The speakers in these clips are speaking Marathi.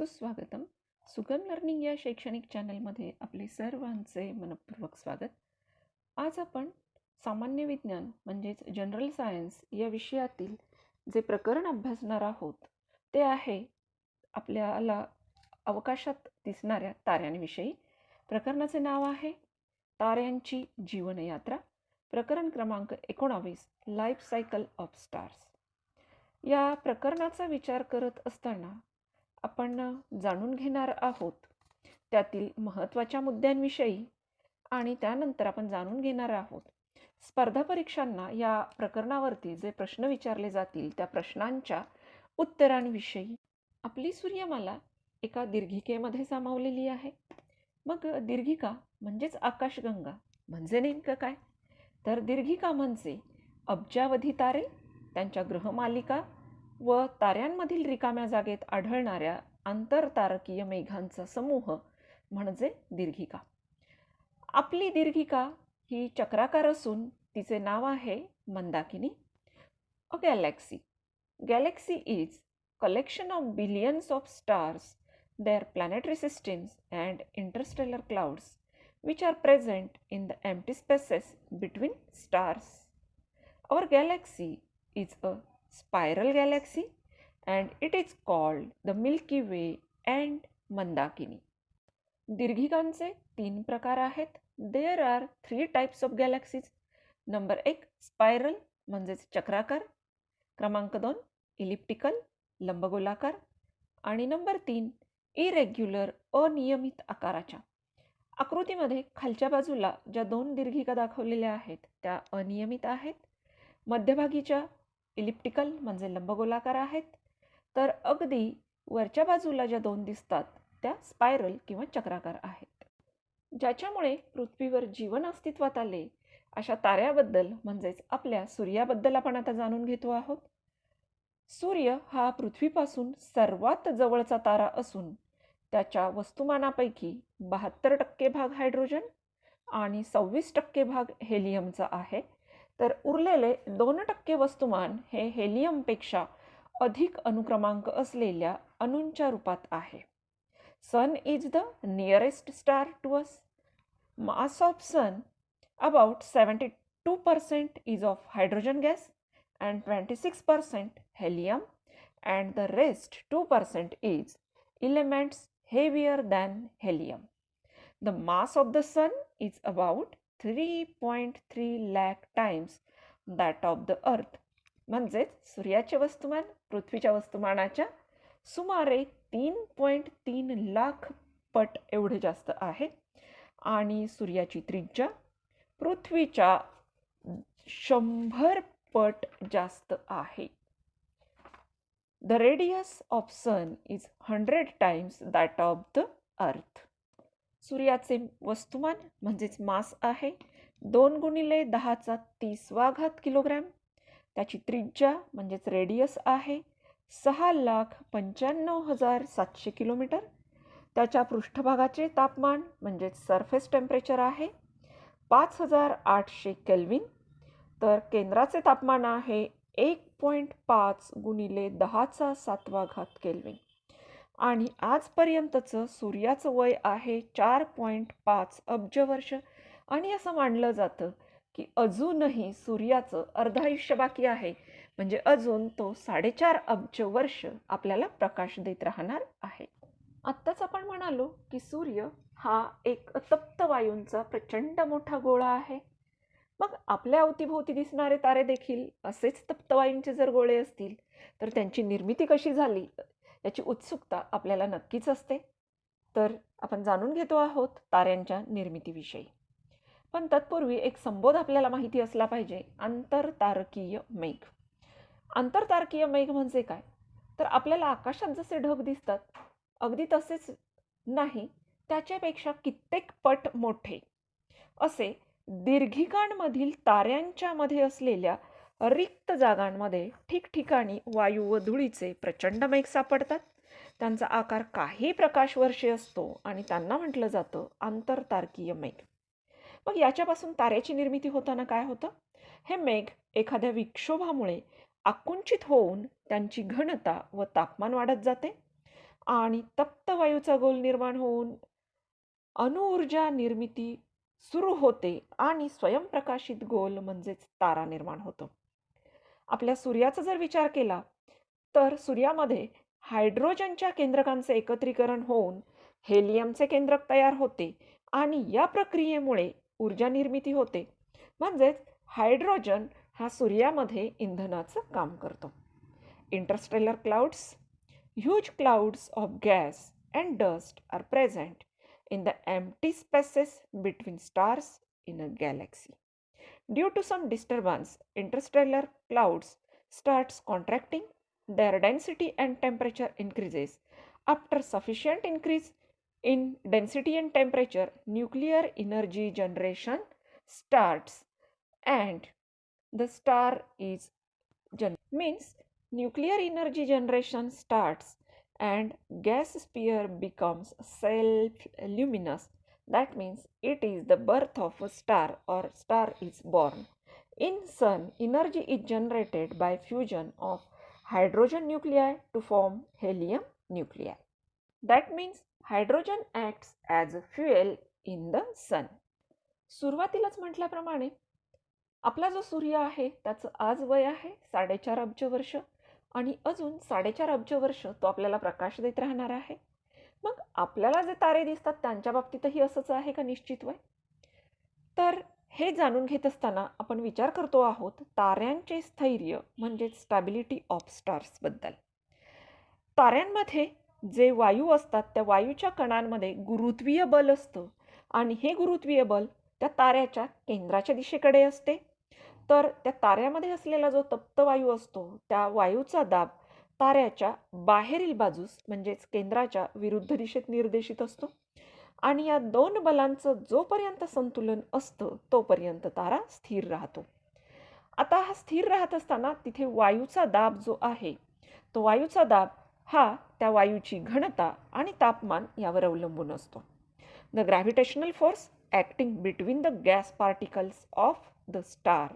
सुस्वागतम. सुगम लर्निंग या शैक्षणिक चॅनलमध्ये आपले सर्वांचे मनपूर्वक स्वागत. आज आपण सामान्य विज्ञान म्हणजेच जनरल सायन्स या विषयातील जे प्रकरण अभ्यासणार आहोत ते आहे आपल्याला अवकाशात दिसणाऱ्या ताऱ्यांविषयी. प्रकरणाचे नाव आहे ताऱ्यांची जीवनयात्रा. प्रकरण क्रमांक 19, लाईफ सायकल ऑफ स्टार्स. या प्रकरणाचा विचार करत असताना आपण जाणून घेणार आहोत त्यातील महत्त्वाच्या मुद्द्यांविषयी आणि त्यानंतर आपण जाणून घेणार आहोत स्पर्धा परीक्षांना या प्रकरणावरती जे प्रश्न विचारले जातील त्या प्रश्नांच्या उत्तरांविषयी. आपली सूर्यमाला एका दीर्घिकेमध्ये सामावलेली आहे. मग दीर्घिका म्हणजेच आकाशगंगा म्हणजे नेमकं काय? तर दीर्घिका म्हणजे अब्जावधी तारे, त्यांच्या ग्रहमालिका व ताऱ्यांमधील रिकाम्या जागेत आढळणाऱ्या आंतरतारकीय मेघांचा समूह म्हणजे दीर्घिका. आपली दीर्घिका ही चक्राकार असून तिचे नाव आहे Mandakini. A galaxy. Galaxy is collection of billions of stars, their planetary systems and interstellar clouds which are present in the empty spaces between stars. Our galaxy is a spiral galaxy and it is called the Milky Way and Mandakini. दीर्घिकांचे 3 प्रकार आहेत. There are 3 types of galaxies. Number 1 spiral म्हणजेच चक्राकार, क्रमांक 2 इलिप्टिकल लंबगोलाकार आणि नंबर 3 इरेग्युलर अनियमित आकाराच्या. आकृतीमध्ये खालच्या बाजूला ज्या 2 दीर्घिका दाखवलेल्या आहेत त्या अनियमित आहेत, मध्यभागीच्या इलिप्टिकल म्हणजे लंबगोलाकार आहेत, तर अगदी वरच्या बाजूला ज्या 2 दिसतात त्या स्पायरल किंवा चक्राकार आहेत. ज्याच्यामुळे पृथ्वीवर जीवन अस्तित्वात आले अशा ताऱ्याबद्दल म्हणजेच आपल्या सूर्याबद्दल आपण आता जाणून घेतो आहोत. सूर्य हा पृथ्वीपासून सर्वात जवळचा तारा असून त्याच्या वस्तुमानापैकी 72% भाग हायड्रोजन आणि 26% भाग हेलियमचा आहे, तर उरलेले 2% वस्तुमान हे हेलियमपेक्षा अधिक अनुक्रमांक असलेल्या अणूंच्या रूपात आहे. Sun is the nearest star to us. Mass of sun about 72% is of hydrogen gas and 26% helium and the rest 2% is elements heavier than helium. The mass of the sun is about 3.3 lakh times that of the earth. म्हणजेच सूर्याचे वस्तुमान पृथ्वीच्या वस्तुमानाच्या सुमारे 3.3 लाख पट एवढे जास्त आहे आणि सूर्याची त्रिज्या पृथ्वीच्या 100 पट जास्त आहे. The radius of sun is 100 times that of the earth. सूर्याचे वस्तुमान म्हणजेच मास आहे 2 × 10⁻³ किलोग्रॅम. त्याची त्रिज्या म्हणजेच रेडियस आहे 6,95,700 किलोमीटर. त्याच्या पृष्ठभागाचे तापमान म्हणजेच सरफेस टेम्परेचर आहे 5,800 केल्विन. तर केंद्राचे तापमान आहे 1.5 × 10⁷ केल्विन आणि आजपर्यंतचं सूर्याचं वय आहे 4.5 अब्ज वर्ष आणि असं मानलं जातं की अजूनही सूर्याचं अर्धायुष्य बाकी आहे, म्हणजे अजून तो 4.5 अब्ज वर्ष आपल्याला प्रकाश देत राहणार आहे. आत्ताच आपण म्हणालो की सूर्य हा एक तप्त वायूंचा प्रचंड मोठा गोळा आहे. मग आपल्या अवतीभोवती दिसणारे तारे देखील असेच तप्तवायूंचे जर गोळे असतील तर त्यांची निर्मिती कशी झाली याची उत्सुकता आपल्याला नक्कीच असते. तर आपण जाणून घेतो आहोत ताऱ्यांच्या निर्मितीविषयी. पण तत्पूर्वी एक संबोध आपल्याला माहिती असला पाहिजे, आंतरतारकीय मेघ. आंतरतारकीय मेघ म्हणजे काय? तर आपल्याला आकाशात जसे ढग दिसतात अगदी तसेच नाही, त्याच्यापेक्षा कित्येक पट मोठे असे दीर्घिकांमधील ताऱ्यांच्या मध्ये असलेल्या रिक्त जागांमध्ये ठिकठिकाणी वायू व धुळीचे प्रचंड मेघ सापडतात. त्यांचा आकार काही प्रकाशवर्षे असतो आणि त्यांना म्हटलं जातं आंतरतारकीय मेघ. मग याच्यापासून ताऱ्याची निर्मिती होताना काय होतं? हे मेघ एखाद्या विक्षोभामुळे आकुंचित होऊन त्यांची घनता व तापमान वाढत जाते आणि तप्त वायूचा गोल निर्माण होऊन अणुऊर्जा निर्मिती सुरू होते आणि स्वयंप्रकाशित गोल म्हणजेच तारा निर्माण होतो. आपल्या सूर्याचा जर विचार केला तर सूर्यामध्ये हायड्रोजनच्या केंद्रकांचे एकत्रीकरण होऊन हेलियमचे केंद्रक तयार होते आणि या प्रक्रियेमुळे ऊर्जा निर्मिती होते. म्हणजेच हायड्रोजन हा सूर्यामध्ये इंधनाचं काम करतो. Interstellar clouds, huge clouds of gas and dust are present in the empty spaces between stars in a galaxy. Due to some disturbance, interstellar clouds starts contracting, their density and temperature increases. After sufficient increase in density and temperature, nuclear energy generation starts and the star is means nuclear energy generation starts and gas sphere becomes self-luminous. That means it is the birth of a star or star is born. In sun, energy is generated by fusion of hydrogen nuclei to form helium nuclei. That means hydrogen acts as a fuel in the sun. सुरुवातीलाच म्हटल्याप्रमाणे आपला जो सूर्य आहे त्याचं आज वय आहे 4.5 अब्ज वर्ष आणि अजून 4.5 अब्ज वर्ष तो आपल्याला प्रकाश देत राहणार आहे. मग आपल्याला जे तारे दिसतात त्यांच्या बाबतीतही असंच आहे का निश्चित वय? तर हे जाणून घेत असताना आपण विचार करतो आहोत ताऱ्यांचे स्थैर्य म्हणजे स्टॅबिलिटी ऑफ स्टार्स बद्दल. ताऱ्यांमध्ये जे वायू असतात त्या वायूच्या कणांमध्ये गुरुत्वीय बल असतं आणि हे गुरुत्वीय बल त्या ताऱ्याच्या केंद्राच्या दिशेकडे असते. तर त्या ताऱ्यामध्ये असलेला जो तप्त वायू असतो त्या वायूचा दाब ताऱ्याच्या बाहेरील बाजूस म्हणजेच केंद्राच्या विरुद्ध दिशेत निर्देशित असतो आणि या दोन बलांचं जोपर्यंत संतुलन असतं तोपर्यंत तारा स्थिर राहतो. आता हा स्थिर राहत असताना तिथे वायूचा दाब जो आहे तो वायूचा दाब हा त्या वायूची घनता आणि तापमान यावर अवलंबून असतो. The gravitational force acting between the gas particles of the star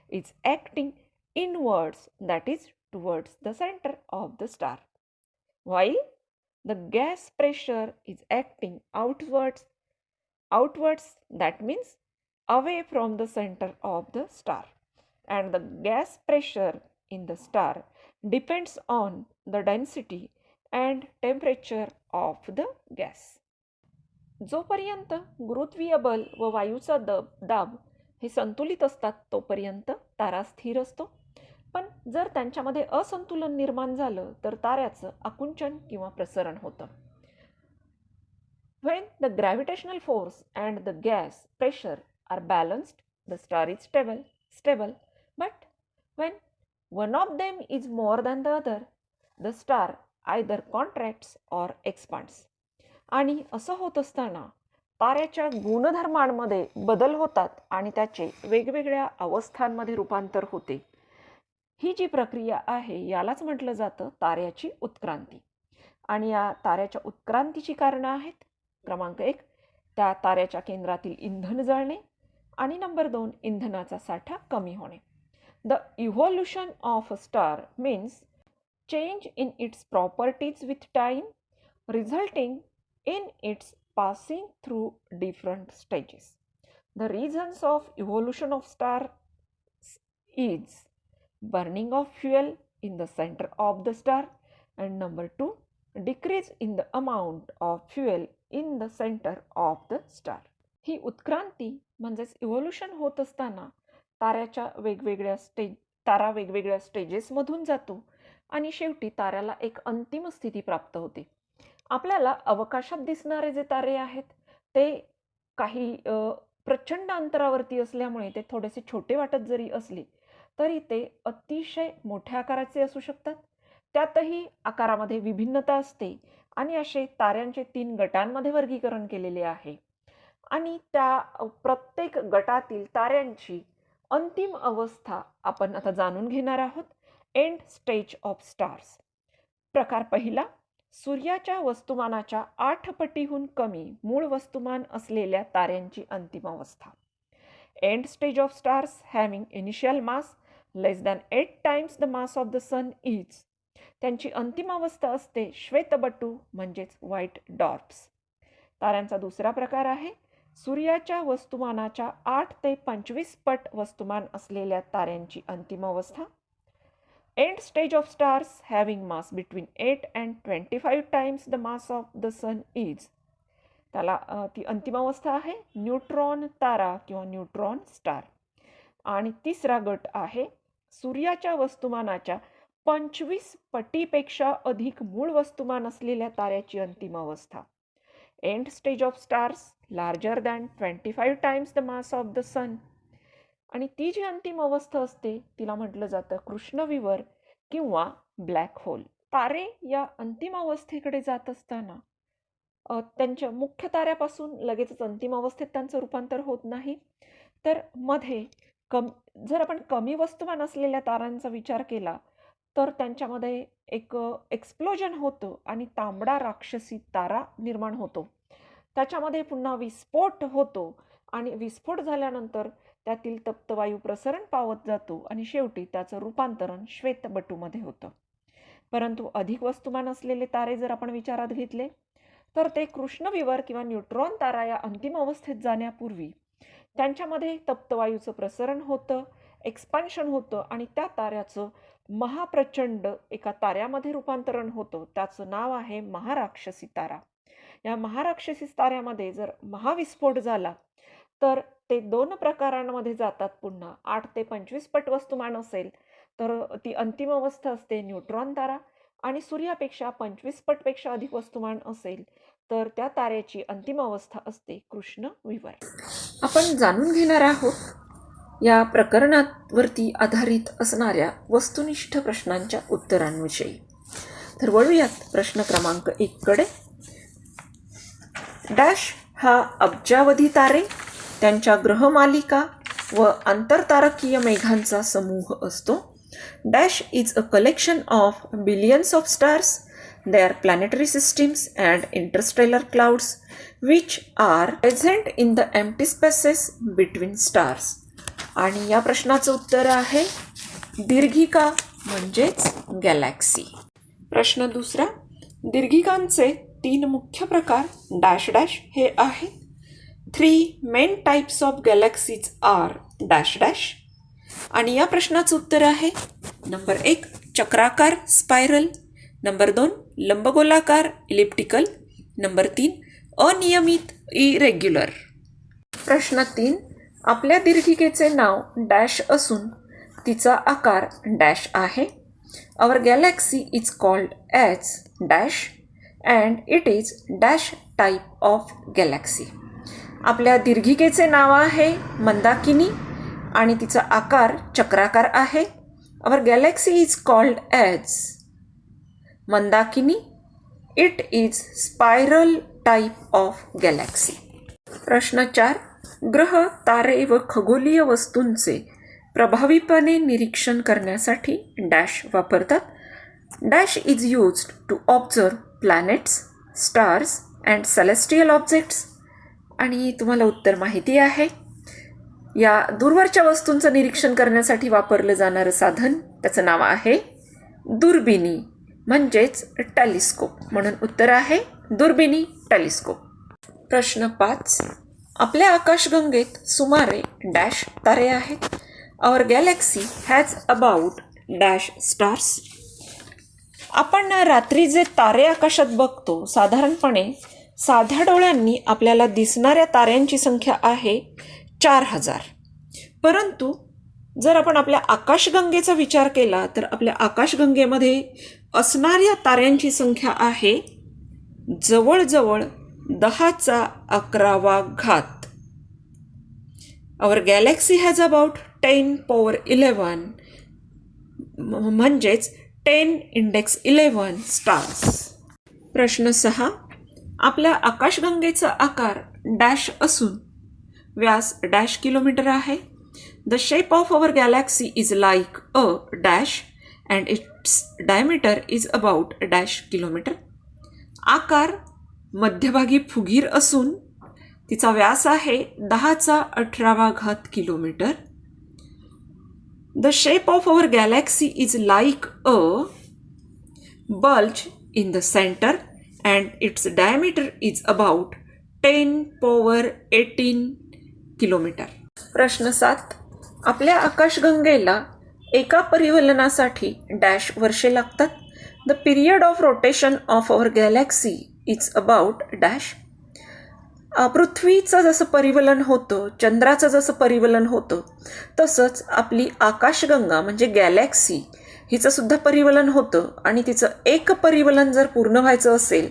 is acting inwards, that is towards the center of the star, while the gas pressure is acting outwards, that means away from the center of the star, and the gas pressure in the star depends on the density and temperature of the gas. जोपर्यंत गुरुत्वीय बल व वायूचा दाब हे संतुलित असतात तोपर्यंत तारा स्थिर असतो. पण जर त्यांच्यामध्ये असंतुलन निर्माण झालं तर ताऱ्याचं आकुंचन किंवा प्रसरण होतं. When the gravitational force and the gas pressure are balanced, the star is stable. But when one of them is more than the other, the star either contracts or expands. आणि असं होत असताना ताऱ्याच्या गुणधर्मांमध्ये बदल होतात आणि त्याचे वेगवेगळ्या अवस्थांमध्ये रूपांतर होते. ही जी प्रक्रिया आहे यालाच म्हटलं जातं ताऱ्याची उत्क्रांती. आणि या ताऱ्याच्या उत्क्रांतीची कारणं आहेत. क्रमांक 1 त्या ताऱ्याच्या केंद्रातील इंधन जळणे आणि नंबर 2 इंधनाचा साठा कमी होणे. The evolution of a star means change in its properties with time resulting in its passing through different stages. The reasons of evolution of stars is burning of fuel in the center of the star and number 2 decrease in the amount of fuel in the center of the star. ही उत्क्रांती म्हणजेच इव्होल्युशन होत असताना तारा वेगवेगळ्या स्टेजेसमधून जातो आणि शेवटी ताऱ्याला एक अंतिम स्थिती प्राप्त होते. आपल्याला अवकाशात दिसणारे जे तारे आहेत ते काही प्रचंड अंतरावरती असल्यामुळे ते थोडेसे छोटे वाटत जरी असले तरी ते अतिशय मोठ्या आकाराचे असू शकतात. त्यातही आकारामध्ये विभिन्नता असते आणि असे ताऱ्यांचे 3 गटांमध्ये वर्गीकरण केलेले आहे आणि त्या प्रत्येक गटातील ताऱ्यांची अंतिम अवस्था आपण आता जाणून घेणार आहोत. End stage of stars. प्रकार पहिला, सूर्याच्या वस्तुमानाच्या 8 पटीहून कमी मूळ वस्तुमान असलेल्या ताऱ्यांची अंतिम अवस्था. End stage of stars having initial mass less than 8 times the mass of the sun is त्यांची अंतिम अवस्था असते श्वेतबटू म्हणजेच व्हाईट डॉर्फ्स. ताऱ्यांचा दुसरा प्रकार आहे सूर्याच्या वस्तुमानाच्या 8 ते 25 पट वस्तुमान असलेल्या ताऱ्यांची अंतिम अवस्था. End stage of stars having mass between 8 and 25 times the mass of the sun is. त्याला ती अंतिम अवस्था आहे न्यूट्रॉन तारा किंवा न्यूट्रॉन स्टार. आणि तिसरा गट आहे सूर्याच्या वस्तुमानाच्या 25 पटीपेक्षा अधिक मूळ वस्तुमान असलेल्या ताऱ्याची अंतिम अवस्था. End stage of stars larger than 25 times the mass of the sun. आणि ती जी अंतिम अवस्था असते तिला म्हटलं जातं कृष्णविवर किंवा ब्लॅक होल. तारे या अंतिम अवस्थेकडे जात असताना त्यांच्या मुख्य ताऱ्यापासून लगेचच अंतिम अवस्थेत त्यांचं रूपांतर होत नाही, तर मध्ये जर आपण कमी वस्तुमान असलेल्या तारांचा विचार केला तर त्यांच्यामध्ये एक एक्सप्लोजन होतं आणि तांबडा राक्षसी तारा निर्माण होतो. त्याच्यामध्ये पुन्हा विस्फोट होतो आणि विस्फोट झाल्यानंतर त्यातील तप्तवायू प्रसरण पावत जातो आणि शेवटी त्याचं रूपांतरण श्वेतबटूमध्ये होतं. परंतु अधिक वस्तुमान असलेले तारे जर आपण विचारात घेतले तर ते कृष्णविवर किंवा न्यूट्रॉन तारा या अंतिम अवस्थेत जाण्यापूर्वी त्यांच्यामध्ये तप्तवायूचं प्रसरण होतं, एक्सपान्शन होतं आणि त्या ताऱ्याचं महाप्रचंड एका ताऱ्यामध्ये रूपांतरण होतं. त्याचं नाव आहे महाराक्षसी तारा. या महाराक्षसी ताऱ्यामध्ये जर महाविस्फोट झाला तर ते 2 प्रकारांमध्ये जातात. पुन्हा 8 ते 25 पट वस्तुमान असेल तर ती अंतिम अवस्था असते न्यूट्रॉन तारा आणि सूर्यापेक्षा 25 पटपेक्षा अधिक वस्तुमान असेल तर त्या ताऱ्याची अंतिम अवस्था असते कृष्णविवर. आपण जाणून घेणार आहोत या प्रकरणावरती आधारित असणाऱ्या वस्तुनिष्ठ प्रश्नांच्या उत्तरांविषयी. तर वळूयात प्रश्न क्रमांक 1 कडे. डॅश हा अब्जावधी तारे, त्यांच्या ग्रहमालिका व आंतरतारकीय मेघांचा समूह असतो. Dash is a collection of billions of stars. They are planetary systems and interstellar clouds which are present in the empty spaces between stars. आणि या प्रश्नाचं उत्तर आहे दीर्घिका म्हणजेच गॅलॅक्सी. प्रश्न दुसरा. दीर्घिकांचे 3 मुख्य प्रकार डॅश डॅश हे आहेत. 3 main types of galaxies are dash dash. आणि या प्रश्नाचं उत्तर आहे नंबर 1 चक्राकार स्पायरल, नंबर 2 लंबगोलाकार इलिप्टिकल, नंबर 3 अनियमित इरेग्युलर. प्रश्न 3. आपल्या दीर्घिकेचे नाव डॅश असून तिचा आकार डॅश आहे. Our galaxy is called as dash and it is dash type of galaxy. आपल्या दीर्घिकेचे नाव आहे मंदाकिनी आणि तिचा आकार चक्राकार आहे. Our galaxy is called as Mandakini. It is spiral type of galaxy. प्रश्न 4. ग्रह, तारे व खगोलीय वस्तूंचे प्रभावीपणे निरीक्षण करण्यासाठी डॅश वापरतात. Dash is used to observe planets, stars and celestial objects. आणि तुम्हाला उत्तर माहिती आहे. या दूरवरच्या वस्तूंचं निरीक्षण करण्यासाठी वापरलं जाणारं साधन त्याचं नाव आहे दुर्बिणी म्हणजेच टेलिस्कोप. म्हणून उत्तर आहे दुर्बिणी टेलिस्कोप. प्रश्न 5. आपल्या आकाशगंगेत सुमारे डॅश तारे आहेत. Our galaxy has about dash stars. आपण रात्री जे तारे आकाशात बघतो साधारणपणे साध्या डोळ्यांनी आपल्याला दिसणाऱ्या ताऱ्यांची संख्या आहे 4000. परंतु जर आपण आपल्या आकाशगंगेचा विचार केला तर आपल्या आकाशगंगेमध्ये असणाऱ्या ताऱ्यांची संख्या आहे जवळजवळ 10⁻⁴. आवर गॅलॅक्सी हॅज अबाउट 10⁻11 म्हणजेच 10⁻11 स्टार्स. प्रश्न 6. आपल्या आकाशगंगेचा आकार डॅश असून व्यास डॅश किलोमीटर आहे. The shape of our Galaxy is like a dash and its diameter is about dash kilometre. आकार मध्यभागी फुगीर असून तिचा व्यास आहे 10⁻18 kilometre. The shape of our Galaxy is like a bulge in the center and its diameter is about 10 power 18 kilometre. प्रश्न 7. आपल्या आकाशगंगेला एका परिवलनासाठी डॅश वर्षे लागतात. The period of rotation of our galaxy is about dash. पृथ्वीचं जसं परिवलन होतं, चंद्राचं जसं परिवलन होतं, तसंच आपली आकाशगंगा म्हणजे गॅलेक्सी हिचं सुद्धा परिवलन होतं. आणि तिचं एक परिवलन जर पूर्ण व्हायचं असेल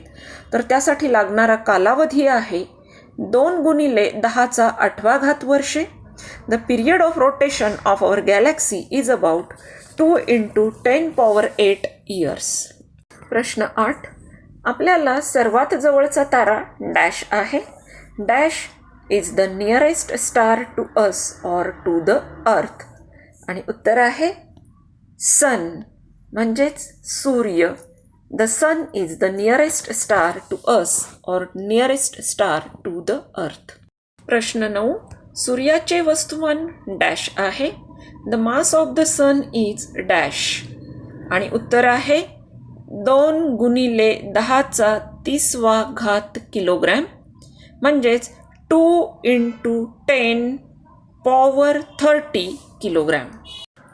तर त्यासाठी लागणारा कालावधी आहे 2 गुणिले 10⁸ वर्षे. The period of rotation of our galaxy is about 2 × 10 power 8 years. प्रश्न 8. आपल्याला सर्वात जवळचा तारा डॅश आहे. Dash is the nearest star to us or to the earth. आणि उत्तर आहे सन म्हणजेच सूर्य. The sun is the nearest star to us or nearest star to the earth. प्रश्न 9. सूर्याचे वस्तुमान डॅश आहे. The mass of the sun is dash. आणि उत्तर आहे 2 गुणिले 10⁻³ किलोग्रॅम म्हणजेच 2 × 10 पॉवर 30 किलोग्रॅम.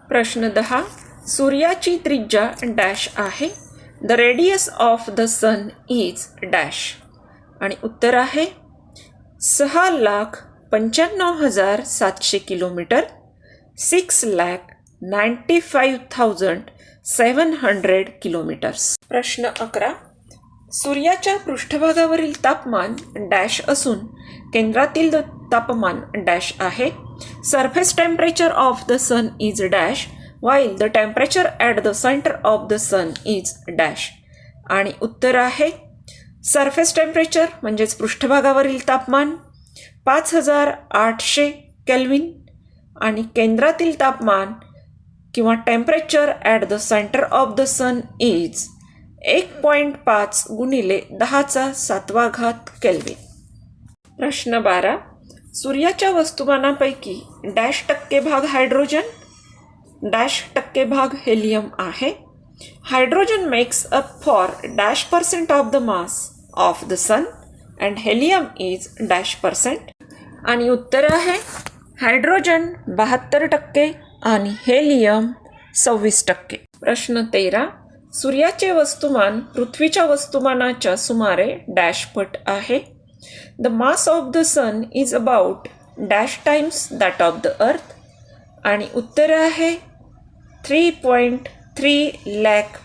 प्रश्न 10. सूर्याची त्रिज्या डॅश आहे. The radius of the sun is dash. आणि उत्तर आहे 6,95,700 किलोमीटर. 6,95,700 किलोमीटर्स. प्रश्न 11. सूर्याच्या पृष्ठभागावरील तापमान डॅश असून केंद्रातील तापमान डॅश आहे. Surface temperature of the sun is dash while the temperature at the center of the sun is dash. आणि उत्तर आहे सरफेस टेम्परेचर म्हणजेच पृष्ठभागावरील तापमान 5,800 केल्विन आणि केंद्रातील तापमान किंवा temperature at the centre of the sun is 1.5 गुणिले 10⁷ केल्विन. प्रश्न 12. सूर्याच्या वस्तुमानापैकी डॅश टक्के भाग हायड्रोजन, डॅश टक्के भाग हेलियम आहे. Hydrogen makes up for dash % of the mass of the sun and helium is dash %. आणि उत्तर आहे हायड्रोजन 72% आणि हेलियम 26%. प्रश्न 13. सूर्याचे वस्तुमान पृथ्वीच्या वस्तुमानाच्या सुमारे डॅश पट आहे. The mass of the sun is about dash times that of the earth. आणि उत्तर आहे 3.3 लाख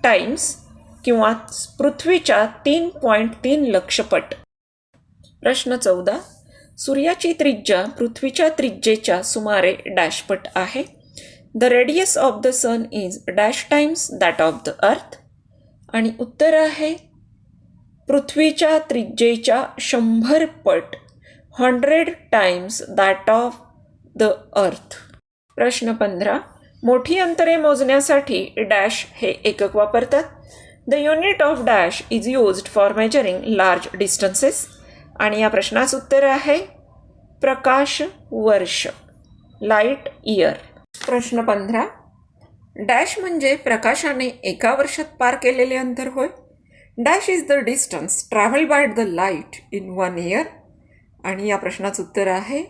टाइम्स किंवा पृथ्वीच्या 3.3 लक्ष पट. प्रश्न 14. सूर्याची त्रिज्या पृथ्वीच्या त्रिज्येच्या सुमारे डॅश पट आहे. The radius of the sun is dash times that of the earth. आणि उत्तर आहे पृथ्वीच्या त्रिज्येच्या 100 पट 100 times that of the earth. प्रश्न 15. मोठी अंतरे मोजण्यासाठी डॅश हे एकक वापरतात. The unit of dash is used for measuring large distances. आणि या प्रश्नाचं उत्तर आहे प्रकाश वर्ष, लाईट इयर. प्रश्न 15. डॅश म्हणजे प्रकाशाने एका वर्षात पार केलेले अंतर होय. Dash is the distance travel by the light in 1 year. आणि या प्रश्नाचं उत्तर आहे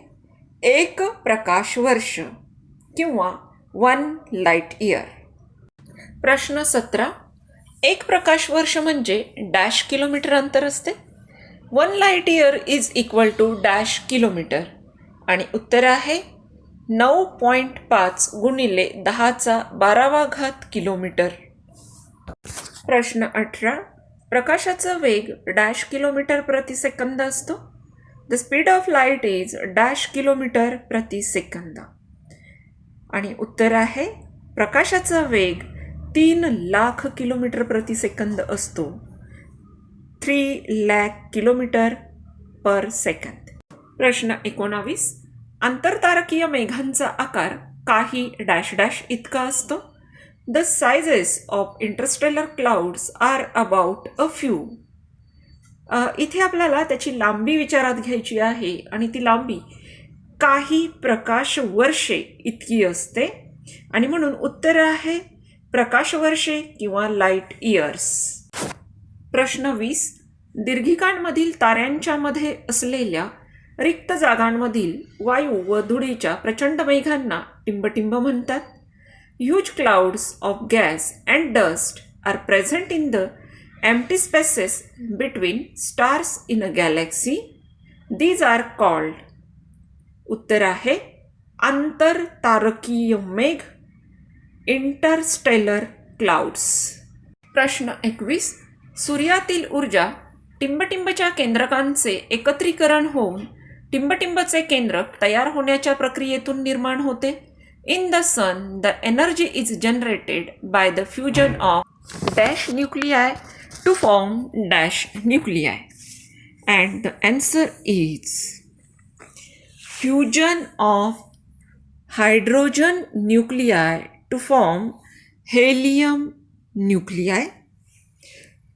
1 प्रकाश वर्ष किंवा 1 लाईट इयर. प्रश्न 17. 1 प्रकाश वर्ष म्हणजे डॅश किलोमीटर अंतर असते. 1 light year is equal to dash kilometre. आणि उत्तर आहे 9.5 गुणिले 10⁻12 किलोमीटर. प्रश्न 18. प्रकाशाचा वेग डॅश किलोमीटर प्रति सेकंद असतो. The speed of light is dash kilometre प्रति सेकंद. आणि उत्तर आहे प्रकाशाचा वेग 3 लाख किलोमीटर प्रति सेकंद असतो. 3 लाख किलोमीटर पर सेकंद. प्रश्न 19. आंतरतारकीय मेघांचा आकार काही डॅश डॅश इतका असतो. The sizes of interstellar clouds are about a few. इथे आपल्याला त्याची लांबी विचारात घ्यायची आहे आणि ती लांबी काही प्रकाश वर्षे इतकी असते. आणि म्हणून उत्तर आहे प्रकाशवर्षे किंवा लाईट इयर्स. प्रश्न 20. दीर्घिकांमधील ताऱ्यांच्या मध्ये असलेल्या रिक्त जागांमधील वायू व धुळीच्या प्रचंड मेघांना टिंबटिंब म्हणतात. Huge clouds of gas and dust are present in the empty spaces between stars in a galaxy. These are called. उत्तर आहे आंतरतारकीय मेघ, इंटरस्टेलर क्लाउड्स. प्रश्न 21. सूर्यातील ऊर्जा टिंबटिंबच्या केंद्रकांचे एकत्रीकरण होऊन टिंबटिंबचे केंद्रक तयार होण्याच्या प्रक्रियेतून निर्माण होते. In the sun the energy is generated by the fusion of dash nuclei to form dash nuclei. And the answer is fusion of hydrogen nuclei to form helium nuclei.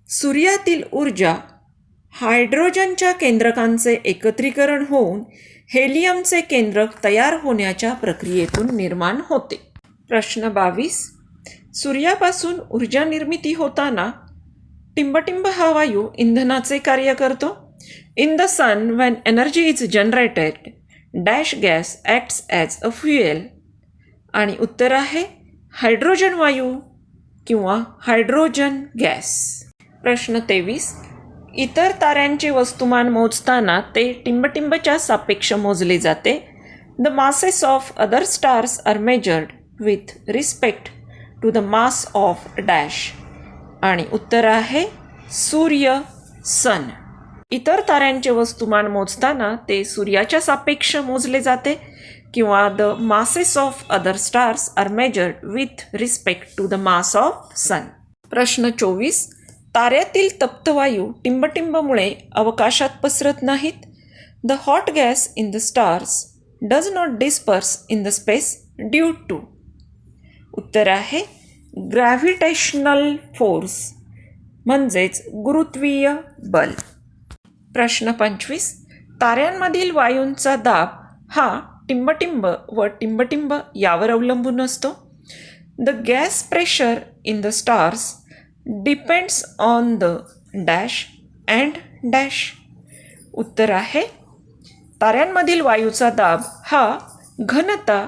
सूर्यातील ऊर्जा हायड्रोजनच्या केंद्रकांचे एकत्रीकरण होऊन हेलियमचे केंद्रक तयार होण्याच्या प्रक्रियेतून निर्माण होते. प्रश्न 22. सूर्यापासून ऊर्जा निर्मिती होताना टिंबटिंब हा वायू इंधनाचे कार्य करतो. In the sun when energy is generated dash gas acts as a fuel. आणि उत्तर आहे हायड्रोजन वायू किंवा हायड्रोजन गॅस. प्रश्न 23. इतर ताऱ्यांचे वस्तुमान मोजताना ते टिंबटिंबच्या सापेक्ष मोजले जाते. The masses of other stars are measured with respect to the mass of dash. आणि उत्तर आहे सूर्य, सन. इतर ताऱ्यांचे वस्तुमान मोजताना ते सूर्याच्या सापेक्ष मोजले जाते किंवा the masses of other stars are measured with respect to the mass of sun. प्रश्न 24. ताऱ्यातील तप्त वायू टिंबटिंबमुळे अवकाशात पसरत नाहीत. The hot gas in the stars does not disperse in the space due to. उत्तर आहे ग्रॅव्हिटेशनल फोर्स म्हणजेच गुरुत्वीय बल. प्रश्न 25. ताऱ्यांमधील वायूंचा दाब हा टिंबटिंब व टिंबटिंब यावर अवलंबून असतो. The gas pressure in the stars depends on the dash and dash. उत्तर आहे ताऱ्यांमधील वायूचा दाब हा घनता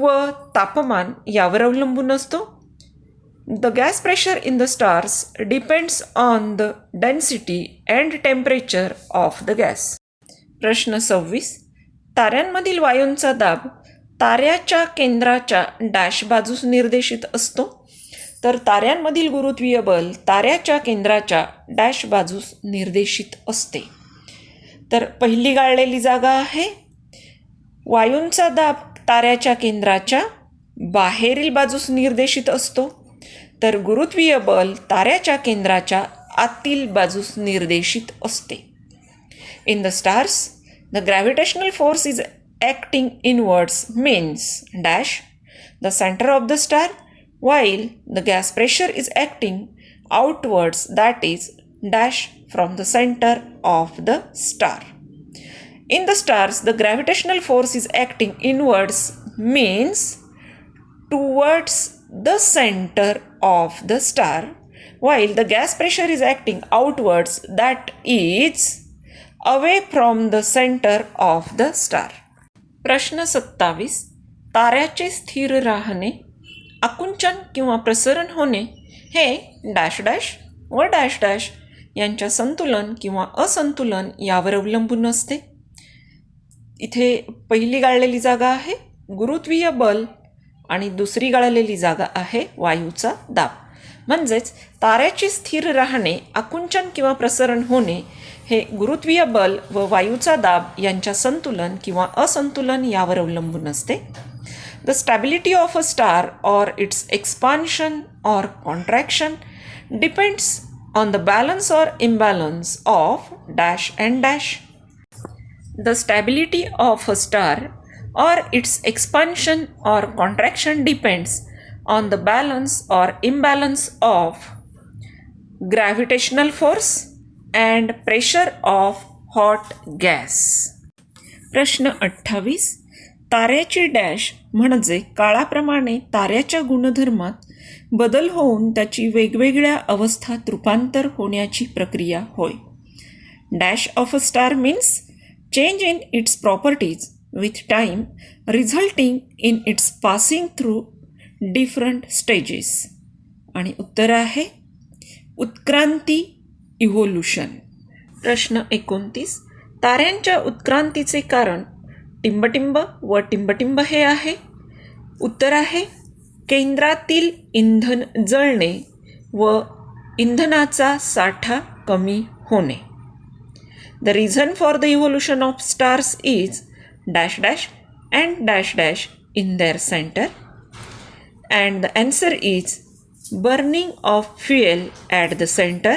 व तापमान यावर अवलंबून असतो. The gas pressure in the stars depends on the density and temperature of the gas. प्रश्न 26. ताऱ्यांमधील वायूंचा दाब ताऱ्याच्या केंद्राच्या डॅश बाजूस निर्देशित असतो. तर ताऱ्यांमधील गुरुत्वीय बल ताऱ्याच्या केंद्राच्या डॅश बाजूस निर्देशित असते. तर पहिली गाळलेली जागा आहे वायूंचा दाब ताऱ्याच्या केंद्राच्या बाहेरील बाजूस निर्देशित असतो. तर गुरुत्वीय बल ताऱ्याच्या केंद्राच्या आतील बाजूस निर्देशित असते. In the stars the gravitational force is acting inwards means dash the centre of the star while the gas pressure is acting outwards, that is dash from the center of the star. In the stars the gravitational force is acting inwards means towards the center of the star, while the gas pressure is acting outwards, that is away from the center of the star. प्रश्न 27. ताऱ्याचे स्थिर राहणे, आकुंचन किंवा प्रसरण होणे हे डॅश डॅश व डॅश डॅश यांच्या संतुलन किंवा असंतुलन यावर अवलंबून असते. इथे पहिली गाळलेली जागा आहे गुरुत्वीय बल आणि दुसरी गाळलेली जागा आहे वायूचा दाब. म्हणजेच ताऱ्याचे स्थिर राहणे, आकुंचन किंवा प्रसरण होणे हे गुरुत्वीय बल व वायूचा दाब यांच्या संतुलन किंवा असंतुलन यावर अवलंबून असते. The stability of a star or its expansion or contraction depends on the balance or imbalance of dash and dash. The stability of a star or its expansion or contraction depends on the balance or imbalance of gravitational force and pressure of hot gas. प्रश्न 28. ताऱ्याची डॅश म्हणजे काळाप्रमाणे ताऱ्याच्या गुणधर्मात बदल होऊन त्याची वेगवेगळ्या अवस्थात रूपांतर होण्याची प्रक्रिया होय. Dash of a star means change in its properties with time resulting in its passing through different stages. आणि उत्तर आहे उत्क्रांती, इव्होल्युशन. प्रश्न 29. ताऱ्यांच्या उत्क्रांतीचे कारण टिंबटिंब व टिंबटिंब हे आहे. उत्तर आहे केंद्रातील इंधन जळणे व इंधनाचा साठा कमी होणे. The reason for the evolution of stars is dash dash and dash dash in their centre. And the answer is burning of fuel at the center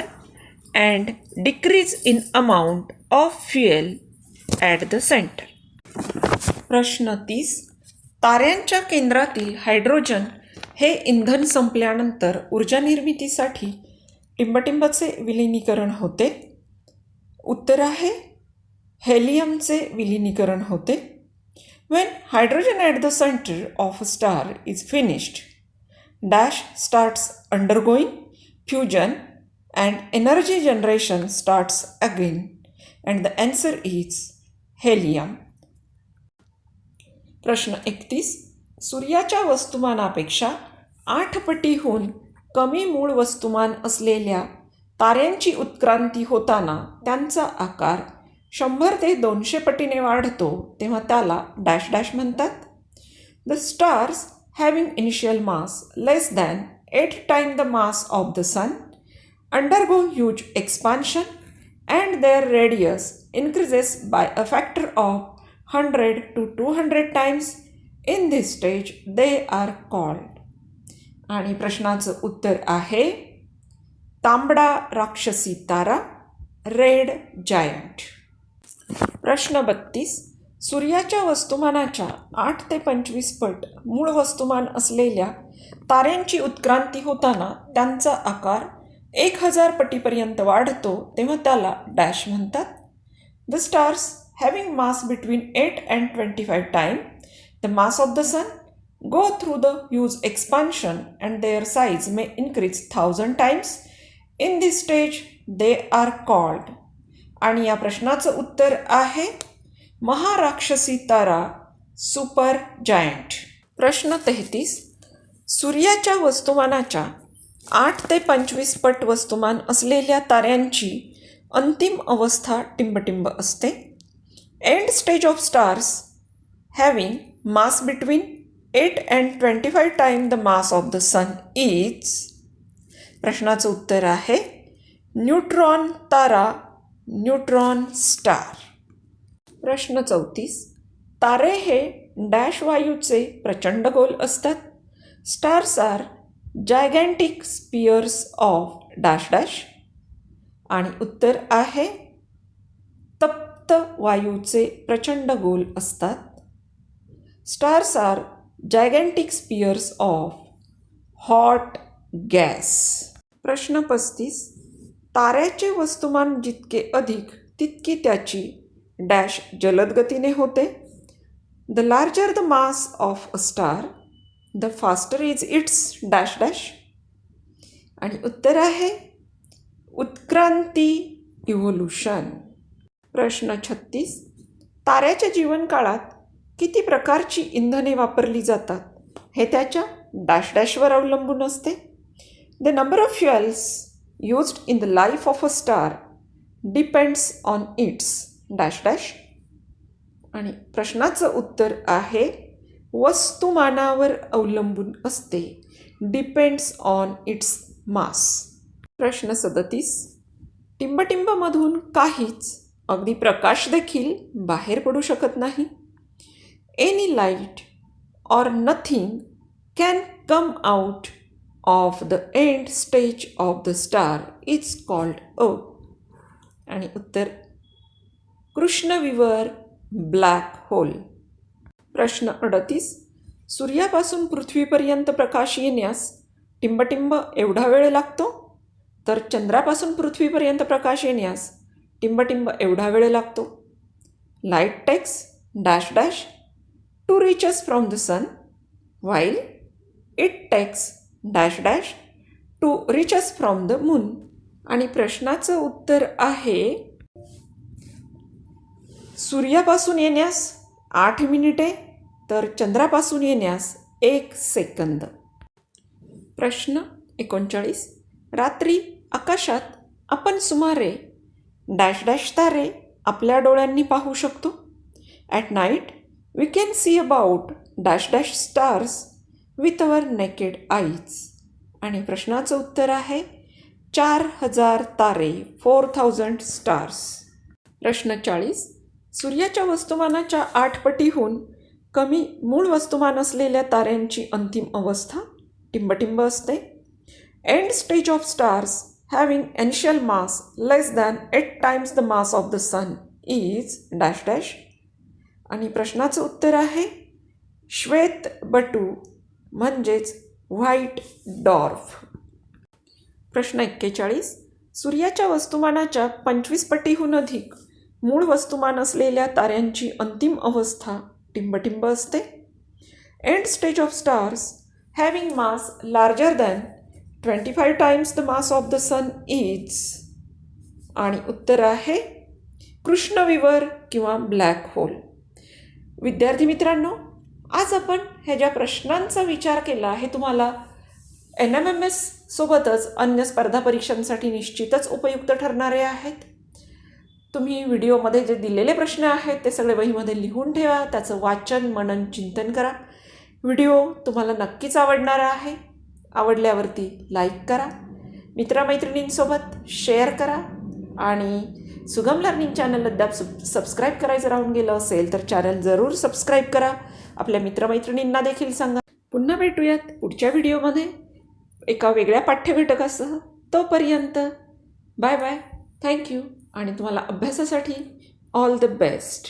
and decrease in amount of fuel at the center. प्रश्न 30. ताऱ्यांच्या केंद्रातील हायड्रोजन हे इंधन संपल्यानंतर ऊर्जा निर्मितीसाठी टिंबटिंबचे विलिनीकरण होते. उत्तर आहे हेलियमचे विलिनीकरण होते. When hydrogen at the center of a star is finished, dash starts undergoing fusion and energy generation starts again, and the answer is helium. प्रश्न 31. सूर्याच्या वस्तुमानापेक्षा 8 पटीहून कमी मूळ वस्तुमान असलेल्या ताऱ्यांची उत्क्रांती होताना त्यांचा आकार 100 ते 200 पटीने वाढतो तेव्हा त्याला डॅश डॅश म्हणतात. The stars having initial mass less than 8 times the mass of the sun undergo huge expansion and their radius increases by a factor of 100 to 200 times. In this stage they are called. आणि प्रश्नाचं उत्तर आहे तांबडा राक्षसी तारा, रेड जायंट. प्रश्न 32. सूर्याच्या वस्तुमानाच्या 8 ते 25 पट मूळ वस्तुमान असलेल्या ताऱ्यांची उत्क्रांती होताना त्यांचा आकार 1000 पटीपर्यंत वाढतो तेव्हा त्याला डॅश म्हणतात. The stars having mass between 8 and 25 time the mass of the sun go through the huge expansion and their size may increase 1000 times. In this stage they are called. आणि या प्रश्नाचं उत्तर आहे महाराक्षसी तारा, सुपर जायंट. प्रश्न 33. सूर्याच्या वस्तुमानाच्या 8 ते 25 पट वस्तुमान असलेल्या ताऱ्यांची अंतिम अवस्था टिंबटिंब असते. End stage of stars having mass between 8 and 25 times the mass of the sun is. प्रश्नाचं उत्तर आहे न्यूट्रॉन तारा, न्यूट्रॉन स्टार. प्रश्न 34. तारे हे डॅश वायूचे प्रचंड गोल असतात. Stars are gigantic spheres of dash dash. आणि उत्तर आहे तप्त वायूचे प्रचंड गोल असतात. Stars are gigantic spheres of hot gas. प्रश्न 35. ताऱ्याचे वस्तुमान जितके अधिक तितकी त्याची डॅश जलद गतीने होते. The larger the mass of a star the faster is it's dash dash. आणि उत्तर आहे उत्क्रांती, इव्होल्युशन. प्रश्न 36. ताऱ्याच्या जीवनकाळात किती प्रकारची इंधने वापरली जातात हे त्याच्या डॅश डॅशवर अवलंबून असते. The number of fuels used in the life of a star depends on it's dash dash. आणि प्रश्नाचं उत्तर आहे वस्तुमानावर अवलंबून असते, डिपेंड्स ऑन इट्स मास. प्रश्न 37. टिंबटिंबमधून काहीच, अगदी प्रकाश देखील बाहेर पडू शकत नाही. Any light or nothing can come out of the end stage of the star is called a. आणि उत्तर कृष्णविवर, ब्लॅक होल. प्रश्न 38. सूर्यापासून पृथ्वीपर्यंत प्रकाश येण्यास टिंबटिंब एवढा वेळ लागतो, तर चंद्रापासून पृथ्वीपर्यंत प्रकाश येण्यास टिंबटिंब एवढा वेळ लागतो. Light takes dash dash to reach us from the sun, while it takes dash dash to reach us from the moon. आणि प्रश्नाचं उत्तर आहे सूर्यापासून येण्यास 8 मिनिटे तर चंद्रापासून येण्यास 1 सेकंद. प्रश्न 39. रात्री आकाशात आपण सुमारे डॅश डॅश तारे आपल्या डोळ्यांनी पाहू शकतो. At night we can see about dash dash stars with our naked eyes. आणि प्रश्नाचं उत्तर आहे 4000 तारे, 4000 स्टार्स. प्रश्न 40. सूर्याच्या वस्तुमानाच्या 8 पटीहून कमी मूळ वस्तुमान असलेल्या ताऱ्यांची अंतिम अवस्था टिंबटिंब असते. End stage of stars having initial mass less than 8 times the mass of the sun is dash dash. आणि प्रश्नाचं उत्तर आहे श्वेत बटू म्हणजेच व्हाईट डॉर्फ. प्रश्न 41. सूर्याच्या वस्तुमानाच्या 25 पटीहून अधिक मूळ वस्तुमान असलेल्या ताऱ्यांची अंतिम अवस्था टिंबटिंब असते. End stage of stars having mass larger than 25 times the mass of the sun is. आणि उत्तर आहे कृष्णविवर किंवा ब्लॅक होल. विद्यार्थी मित्रांनो, आज आपण ह्या ज्या प्रश्नांचा विचार केला हे तुम्हाला NMMS सोबतच अन्य स्पर्धा परीक्षांसाठी निश्चितच उपयुक्त ठरणारे आहेत. तुम्ही व्हिडिओमध्ये जे दिलेले प्रश्न आहेत ते सगळे वहीमध्ये लिहून ठेवा. त्याचं वाचन, मनन, चिंतन करा. व्हिडिओ तुम्हाला नक्कीच आवडणार आहे. आवडल्यावरती लाईक करा, मित्रमैत्रिणींसोबत शेअर करा आणि सुगम लर्निंग चॅनल अद्याप सबस्क्राईब करायचं राहून गेलं असेल तर चॅनल जरूर सबस्क्राईब करा. आपल्या मित्रमैत्रिणींना देखील सांगा. पुन्हा भेटूयात पुढच्या व्हिडिओमध्ये एका वेगळ्या पाठ्यघटकासह. तोपर्यंत बाय बाय, थँक्यू आणि तुम्हाला अभ्यासासाठी ऑल द बेस्ट.